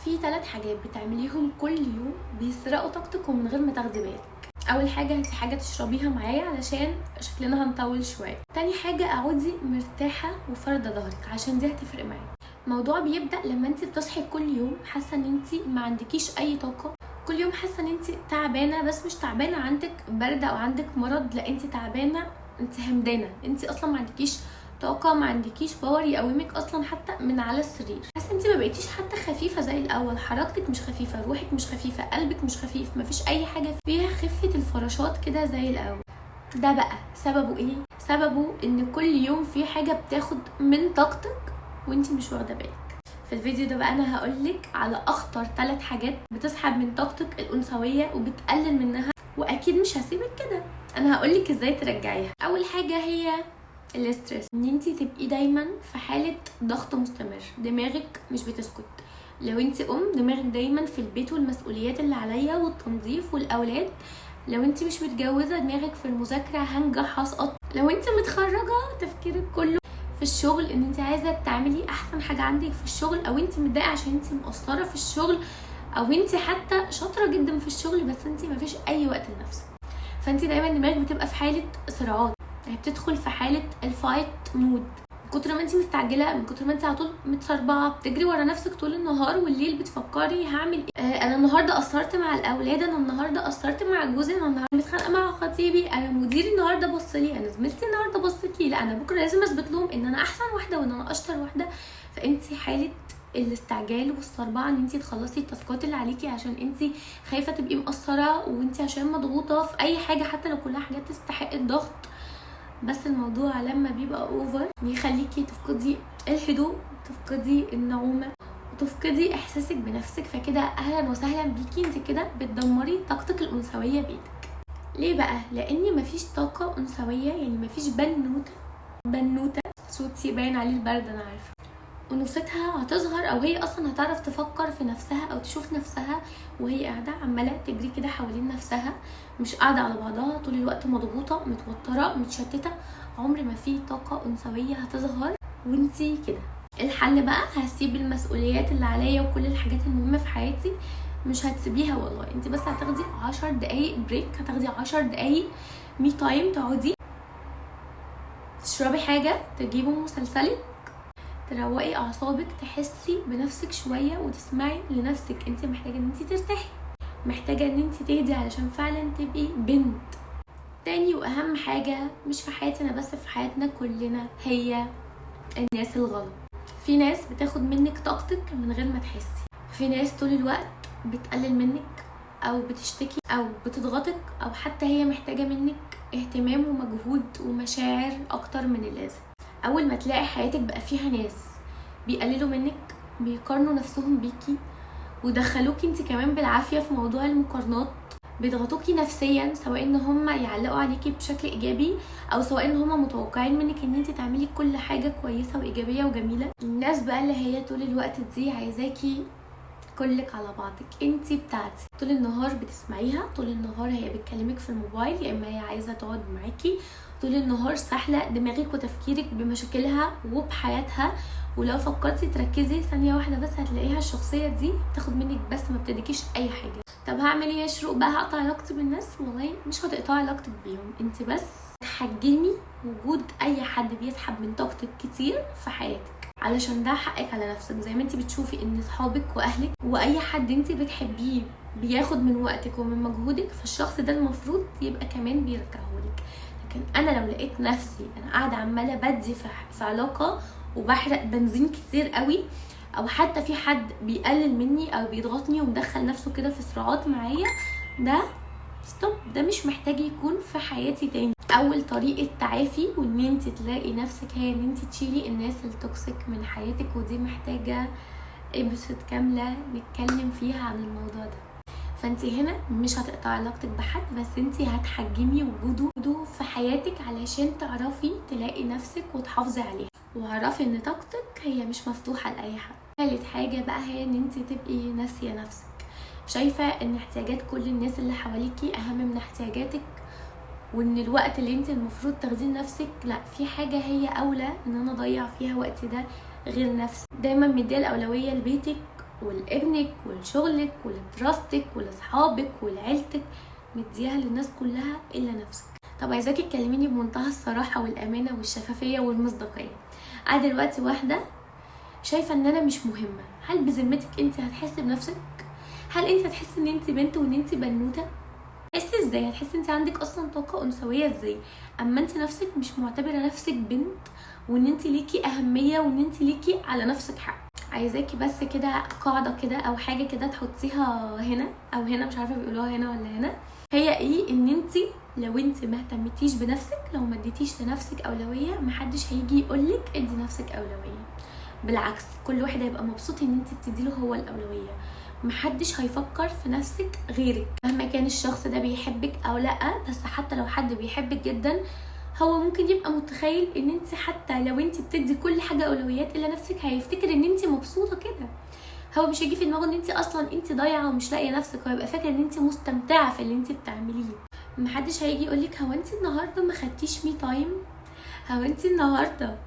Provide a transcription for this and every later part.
في 3 حاجات بتعمليهم كل يوم بيسرقوا طاقتك ومن غير ما تاخدي بالك. اول حاجه هاتي حاجه تشربيها معايا علشان شكلنا هنطول شويه. تاني حاجه اقعدي مرتاحه وفارده ظهرك عشان دي هتفرق معاكي. الموضوع بيبدا لما انت بتصحي كل يوم حاسه ان انت ما عندكيش اي طاقه، كل يوم حاسه ان انت تعبانه، بس مش تعبانه عندك برد او عندك مرض، لا انت تعبانه، انت همدانه، انت اصلا ما عندكيش طاقه، ما عندكيش باور يقومك اصلا حتى من على السرير. حاسه انت ما بقيتيش حتى خفيفه زي الاول، حركتك مش خفيفه، روحك مش خفيفه، قلبك مش خفيف، مفيش اي حاجه فيها خفه الفراشات كده زي الاول. ده بقى سببه ايه؟ سببه ان كل يوم في حاجه بتاخد من طاقتك وانت مش واخده بالك. في الفيديو ده بقى انا هقولك على اخطر 3 حاجات بتسحب من طاقتك الانثويه وبتقلل منها، واكيد مش هسيبك كده، انا هقولك ازاي ترجعيها. اول حاجه هي الاسترس، ان انتي تبقي دايما في حاله ضغط مستمر، دماغك مش بتسكت. لو انتي دماغك دايما في البيت والمسؤوليات اللي عليا والتنظيف والاولاد. لو انتي مش متجوزه دماغك في المذاكره، هنجح هسقط. لو انتي متخرجه تفكيرك كله في الشغل، ان انتي عايزه تعملي احسن حاجه عندك في الشغل، او انتي متضايقه عشان انتي مقصره في الشغل، او انتي حتى شاطره جدا في الشغل بس انتي مفيش اي وقت لنفسك. فانتي دايما دماغك بتبقى في حاله صراعات، يعني بتدخل في حاله الفايت مود، من كتر ما انتي مستعجله، من كتر ما انتي على طول متسربعه، بتجري ورا نفسك طول النهار، والليل بتفكري هعمل ايه، انا النهارده قصرت مع الاولاد، انا النهارده قصرت مع جوزي، انا النهارده متخانقه مع خطيبي، انا مديري النهارده بصلي، انا زميلتي النهارده بصت لي، لا انا بكره لازم اثبت لهم ان انا احسن واحده وان انا اشطر واحده. فانتي حاله الاستعجال والصربعه ان انتي تخلصي التاسكات اللي عليكي عشان انتي خايفه تبقي مقصره، وانتي عشان مضغوطه في اي حاجه حتى لو كلها حاجات تستحق الضغط. بس الموضوع لما بيبقى اوفر بيخليكي تفقدي الهدوء، تفقدي النعومه، وتفقدي احساسك بنفسك. فكده اهلا وسهلا بيكي، انت كده بتدمري طاقتك الانثويه بايدك. ليه بقى؟ لان مفيش طاقه انثويه، يعني مفيش بنوته صوتي باين عليه البرد انا عارفه، انوثتها هتظهر او هي اصلا هتعرف تفكر في نفسها او تشوف نفسها وهي قاعده عماله تجري كده حوالين نفسها، مش قاعده على بعضها طول الوقت، مضغوطه متوتره متشتته. عمر ما في طاقه انثويه هتظهر وانتي كده. الحل بقى هسيب المسؤوليات اللي عليا وكل الحاجات المهمه في حياتي، مش هتسيبيها والله، انت بس هتاخدي 10 دقايق بريك، هتاخدي 10 دقايق مي تايم، تقعدي تشربي حاجه، تجيبوا مسلسلك، تروقي اعصابك، تحسي بنفسك شويه وتسمعي لنفسك. انت محتاجه ان انت ترتاحي، محتاجه ان انت تهدي علشان فعلا تبقي بنت. تاني واهم حاجه مش في حياتنا بس، في حياتنا كلنا، هي الناس الغلط. في ناس بتاخد منك طاقتك من غير ما تحسي، في ناس طول الوقت بتقلل منك او بتشتكي او بتضغطك، او حتى هي محتاجه منك اهتمام ومجهود ومشاعر اكتر من اللازم. اول ما تلاقي حياتك بقى فيها ناس بيقللوا منك، بيقارنوا نفسهم بيكي، ودخلوكي انت كمان بالعافيه في موضوع المقارنات، بيضغطوكي نفسيا، سواء ان هم يعلقوا عليكي بشكل ايجابي او سواء ان هم متوقعين منك ان انت تعملي كل حاجه كويسه وايجابيه وجميله. الناس بقى اللي هي طول الوقت دي عايزاكي كلك على بعضك، انتي بتاعتي، طول النهار بتسمعيها، طول النهار هي بتكلمك في الموبايل، يا اما هي عايزه تقعد معاكي، طول النهار ساحله دماغك وتفكيرك بمشاكلها وبحياتها. ولو فكرتي تركزي ثانيه واحده بس هتلاقيها الشخصيه دي بتاخد منك بس ما بتديكيش اي حاجه. طب هعمل ايه يا شروق بقى؟ هقطع علاقتي بالناس؟ والله مش هتقطعي علاقتك بيهم، انت بس تحجمي وجود اي حد بيسحب من طاقتك كتير في حياتك، علشان ده حقك على نفسك. زي ما انت بتشوفي ان صحابك واهلك واي حد انت بتحبيه بياخد من وقتك ومن مجهودك، فالشخص ده المفروض يبقى كمان بيرجعهولك. لكن انا لو لقيت نفسي انا قاعده عماله بدي في علاقه وبحرق بنزين كتير قوي، او حتى في حد بيقلل مني او بيضغطني ومدخل نفسه كده في صراعات معايا، ده ستوب، ده مش محتاج يكون في حياتي تاني. اول طريقه تعافي وان انت تلاقي نفسك هي ان انت تشيلي الناس التوكسيك من حياتك، ودي محتاجه ابسط كامله نتكلم فيها عن الموضوع ده. فانت هنا مش هتقطعي علاقتك بحد، بس انت هتحجمي وجوده في حياتك علشان تعرفي تلاقي نفسك وتحافظي عليها، واعرفي ان طاقتك هي مش مفتوحه لاي حد. ثالث حاجه بقى هي ان انت تبقي ناسيه نفسك، شايفه ان احتياجات كل الناس اللي حواليكي اهم من احتياجاتك، وان الوقت اللي انت المفروض تاخديه لنفسك لا، في حاجه هي اولى ان انا اضيع فيها وقتي ده غير نفسي. دايما مديه الاولويه لبيتك ولابنك ولشغلك ولدراستك ولصحابك ولعيلتك، مديها للناس كلها الا نفسك. طب عايزاكي تكلميني بمنتهى الصراحه والامانه والشفافيه والمصداقيه. انا دلوقتي واحده شايفه ان انا مش مهمه، هل بذمتك انت هتحسي بنفسك؟ هل انت هتحسي ان انت بنت وان انت بنوته؟ تحسي ازاي؟ هتحسي انت عندك اصلا طاقه انثويه ازاي اما انت نفسك مش معتبره نفسك بنت، وان انت ليكي اهميه، وان انت ليكي على نفسك حق؟ عايزاكي بس كده قاعده كده او حاجه كده تحطيها هنا او هنا، مش عارفه بيقولوها هنا ولا هنا. هي ايه؟ ان انت لو انت ما اهتمتيش بنفسك، لو ما اديتيش لنفسك اولويه، محدش هيجي يقولك ادي نفسك اولويه. بالعكس، كل واحد هيبقى مبسوط ان انت بتديله هو الاولويه. محدش هيفكر في نفسك غيرك، مهما كان الشخص ده بيحبك او لا. بس حتى لو حد بيحبك جدا، هو ممكن يبقى متخيل ان انت حتى لو انت بتدي كل حاجه اولويات الا نفسك، هيفتكر ان انت مبسوطه كده. هو مش هيجي في دماغه ان انت اصلا انت ضايعه ومش لاقيه نفسك، هو يبقى فاكر ان انت مستمتعه في اللي انت بتعمليه. محدش هيجي يقولك هو انت النهارده ما خدتيش مي تايم، هو انت النهارده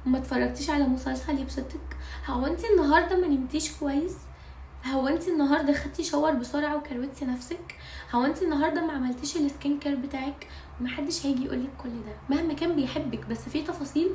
ما اتفرجتيش على مسلسل يبسطك، هو انت النهارده ما نمتيش كويس، هو انت النهارده خدتي شاور بسرعه وكروتي نفسك، هو انت النهارده ما عملتيش السكين كير بتاعك. محدش هيجي يقولك كل ده مهما كان بيحبك، بس في تفاصيل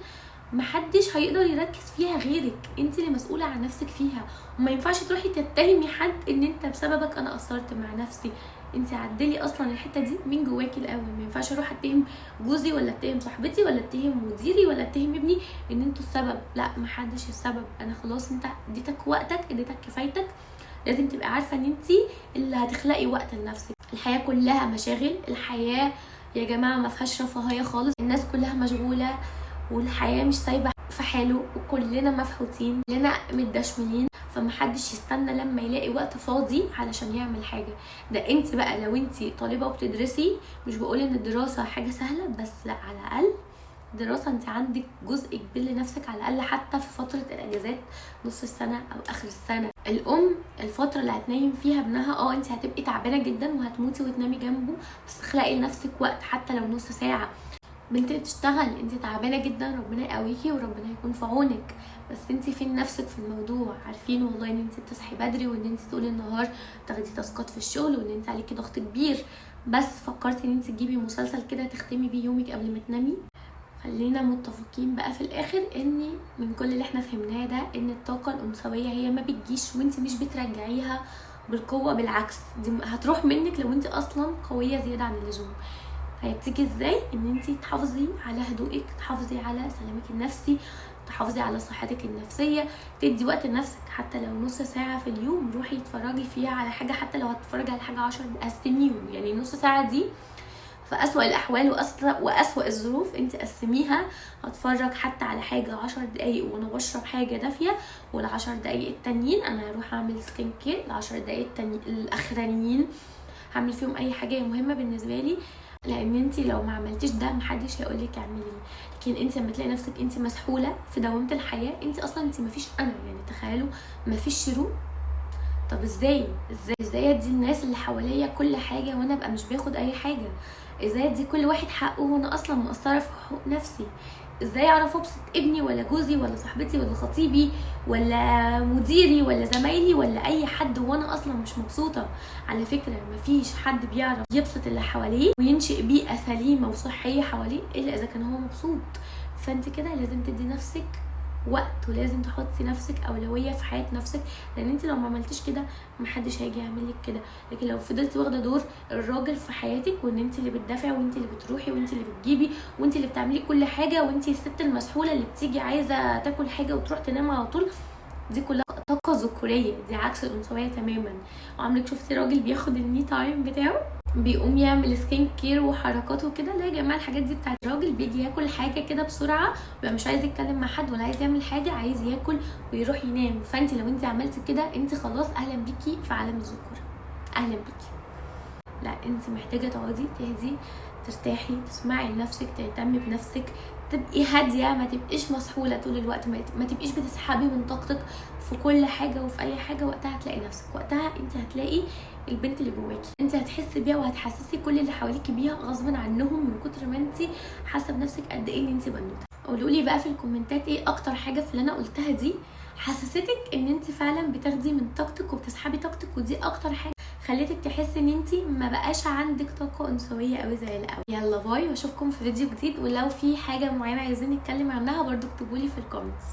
محدش هيقدر يركز فيها غيرك، انت اللي مسؤوله عن نفسك فيها. وما ينفعش تروحي تتهمي حد ان انت بسببك انا قصرت مع نفسي. انت عدلي اصلا الحته دي من جواكي الاول. ما ينفعش اروح اتهم جوزي ولا اتهم صاحبتي ولا اتهم مديري ولا اتهم ابني ان انتوا السبب. لا، محدش السبب. انا خلاص، انت اديتك وقتك، اديتك كفايتك. لازم تبقى عارفه ان انت اللي هتخلقي وقت لنفسك. الحياه كلها مشاغل، الحياه يا جماعه ما فيهاش رفاهيه خالص، الناس كلها مشغوله والحياه مش سايبه في حاله، وكلنا مفحوطين، كلنا متدشملين. فمحدش يستنى لما يلاقي وقت فاضي علشان يعمل حاجه. ده انت بقى لو انت طالبه وبتدرسي، مش بقول ان الدراسه حاجه سهله، بس لا، على الاقل دراسه انت عندك جزء كبير لنفسك على الاقل، حتى في فتره الاجازات، نص السنه او اخر السنه. الام الفتره اللي هتنيم فيها ابنها، انت هتبقي تعبانه جدا وهتموتي وتنامي جنبه، بس خلقي لنفسك وقت حتى لو نص ساعه. بنت بتشتغل، انت تعبانه جدا، ربنا يقويكي وربنا يكون في عونك، بس انت فين نفسك في الموضوع؟ عارفين والله ان انت بتصحي بدري، وان انت طول النهار تاخدي تاسكات في الشغل، وان انت عليكي ضغط كبير، بس فكرتي ان انت تجيبي مسلسل كده تختمي بيه يومك قبل ما تنامي؟ خلينا متفقين بقى في الاخر ان من كل اللي احنا فهمناه ده، ان الطاقه الانثويه هي ما بتجيش وانت مش بترجعيها بالقوه، بالعكس دي هتروح منك لو انت اصلا قويه زياده عن اللزوم. هيبتدي ازاي؟ ان انت تحافظي على هدوءك، تحافظي على سلامك النفسي، تحافظي على صحتك النفسيه، تدي وقت لنفسك حتى لو نص ساعه في اليوم. روحي اتفرجي فيها على حاجه، حتى لو هتتفرجي على حاجه 10 قسميهم، يعني نص ساعه دي في أسوأ الأحوال وأسوأ الظروف انت قسميها. هتفرج حتى على حاجة 10 دقايق وانا بشرب حاجة دافية، وال10 دقايق التانيين انا هروح اعمل سكين كير، ال10 دقايق الاخرانيين هعمل فيهم اي حاجة مهمة بالنسبة لي. لان انت لو ما عملتيش ده محدش هيقولك اعملي. لكن انت لما تلاقي نفسك انت مسحولة في دوامة الحياة، انت اصلا انت مفيش انا، يعني تخيلوا مفيش شروق. طب ازاي ادي الناس اللي حواليا كل حاجه وانا ابقى مش باخد اي حاجه؟ ازاي ادي كل واحد حقه وانا اصلا مقصره في حقوق نفسي؟ ازاي اعرف ابسط ابني ولا جوزي ولا صاحبتي ولا خطيبي ولا مديري ولا زمايلي ولا اي حد وانا اصلا مش مبسوطه؟ على فكره مفيش حد بيعرف يبسط اللي حواليه وينشئ بيئه سليمه وصحيه حواليه الا اذا كان هو مبسوط. فانت كده لازم تدي نفسك وقت، ولازم تحطي نفسك اولويه في حياه نفسك، لان انت لو ما عملتيش كده محدش هيجي يعمل لك كده. لكن لو فضلتي واخده دور الراجل في حياتك، وان انت اللي بتدافعي وانت اللي بتروحي وانت اللي بتجيبي وانت اللي بتعملي كل حاجه، وانت الست المسحوله اللي بتيجي عايزه تاكل حاجه وتروح تنام على طول، دي كلها طاقه ذكوريه، دي عكس الانثويه تماما. وعمرك شفتي راجل بياخد المي تايم بتاعه بيقوم يعمل سكين كير وحركات وكده؟ لا يا جماعه، الحاجات دي بتاعت الراجل. بيجي ياكل حاجه كده بسرعه ويبقى مش عايز يتكلم مع حد ولا عايز يعمل حاجه، عايز ياكل ويروح ينام. فانت لو انت عملتي كده انت خلاص اهلا بيكي في عالم الذكور، اهلا بيكي. لا، انت محتاجه تقعدي تهدي، ترتاحي، تسمعي لنفسك، تهتمي بنفسك، تبقي هاديه، ما تبقيش مسحوله طول الوقت، ما تبقيش بتسحبي من طاقتك في كل حاجه وفي اي حاجه. وقتها هتلاقي نفسك، وقتها انت هتلاقي البنت اللي جواكي، انت هتحسي بيها وهتحسسي كل اللي حواليكي بيها غصب عنهم من كتر ما انت حاسه بنفسك قد ايه ان انت بنوته. قولوا لي بقى في الكومنتات ايه اكتر حاجه في اللي انا قلتها دي حسستك ان انت فعلا بتاخدي من طاقتك وبتسحبي طاقتك، ودي اكتر حاجه خليتك تحسي ان انت ما بقاش عندك طاقه انثويه قوي زي الاول. يلا باي، واشوفكم في فيديو جديد، ولو في حاجه معينه عايزين نتكلم عنها برضو اكتبولي في الكومنتس.